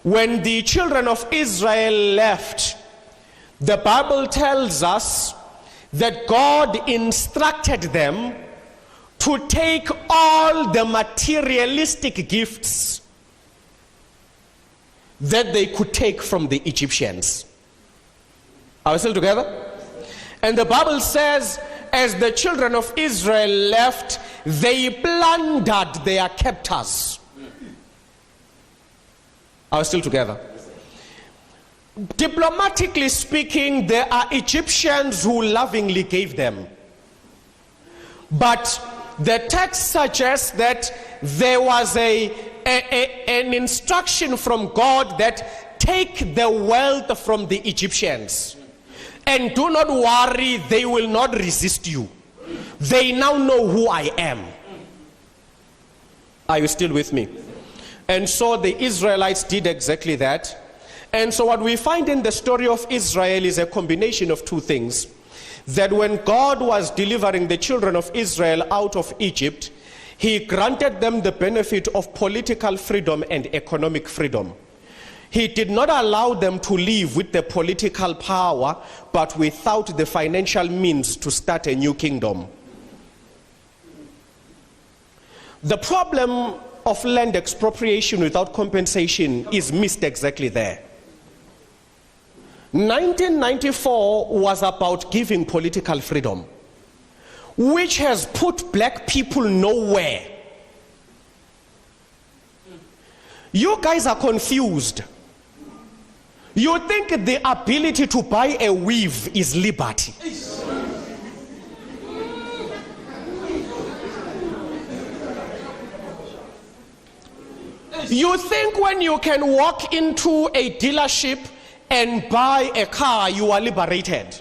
When the children of Israel left, the Bible tells us that God instructed them to take all the materialistic gifts that they could take from the Egyptians. Are we still together? And the Bible says, as the children of Israel left, they plundered their captors. Are we still together? Diplomatically speaking, there are Egyptians who lovingly gave them. But the text suggests that there was an instruction from God that take the wealth from the Egyptians. And do not worry, they will not resist you. They now know who I am. Are you still with me? And so the Israelites did exactly that. And so what we find in the story of Israel is a combination of two things. That when God was delivering the children of Israel out of Egypt, he granted them the benefit of political freedom and economic freedom. He did not allow them to live with the political power, but without the financial means to start a new kingdom. The problem of land expropriation without compensation is missed exactly there. 1994 was about giving political freedom, which has put black people nowhere. You guys are confused. You think the ability to buy a weave is liberty. You think when you can walk into a dealership and buy a car, you are liberated.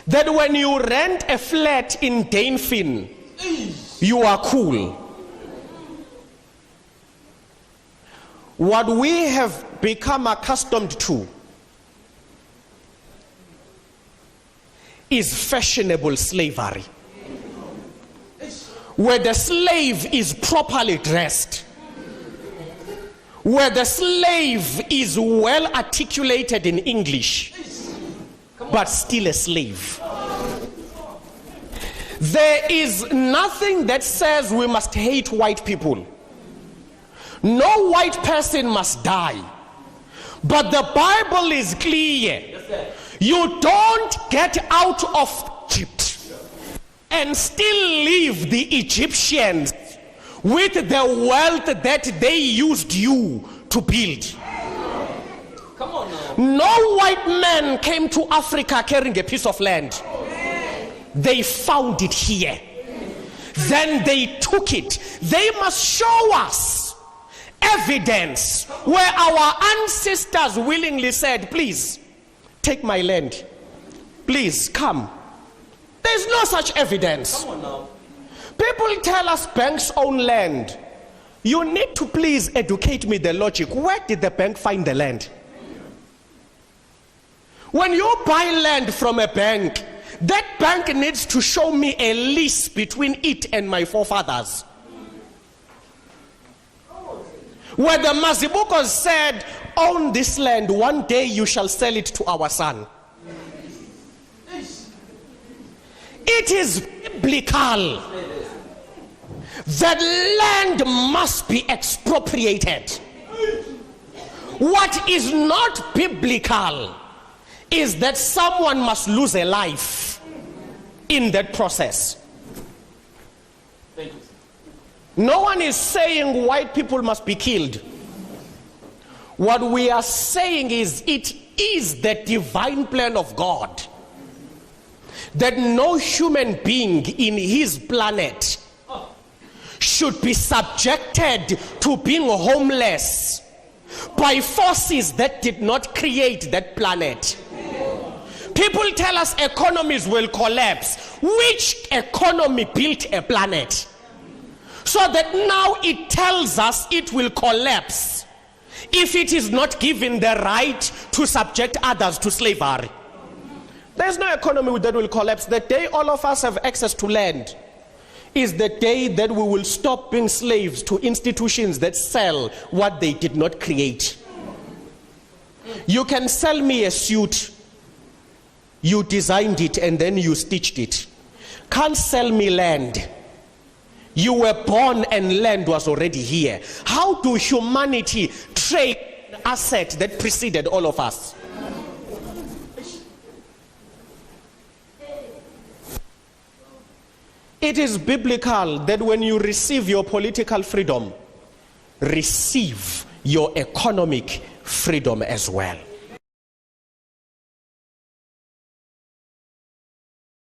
That when you rent a flat in Dainfin, you are cool. What we have become accustomed to is fashionable slavery, where the slave is properly dressed, where the slave is well articulated in English, but still a slave. There is nothing that says we must hate white people. No white person must die. But the Bible is clear. You don't get out of Egypt and still leave the Egyptians with the wealth that they used you to build. Come on now. No white man came to Africa carrying a piece of land. They found it here. Then they took it. They must show us evidence where our ancestors willingly said, please, take my land. Please, come. There's no such evidence. Come on now. People tell us banks own land. You need to please educate me the logic. Where did the bank find the land? When you buy land from a bank, that bank needs to show me a lease between it and my forefathers. Where the Mazibukos said, own this land, one day you shall sell it to our son. It is biblical that land must be expropriated. What is not biblical is that someone must lose a life in that process. Thank you. No one is saying white people must be killed. What we are saying is it is the divine plan of God that no human being in his planet should be subjected to being homeless by forces that did not create that planet. People tell us economies will collapse. Which economy built a planet? So that now it tells us it will collapse if it is not given the right to subject others to slavery. There's no economy that will collapse. The day all of us have access to land is the day that we will stop being slaves to institutions that sell what they did not create. You can sell me a suit, you designed it and then you stitched it. Can't sell me land. You were born and land was already here. How do humanity trade an asset that preceded all of us? It is biblical that when you receive your political freedom, receive your economic freedom as well.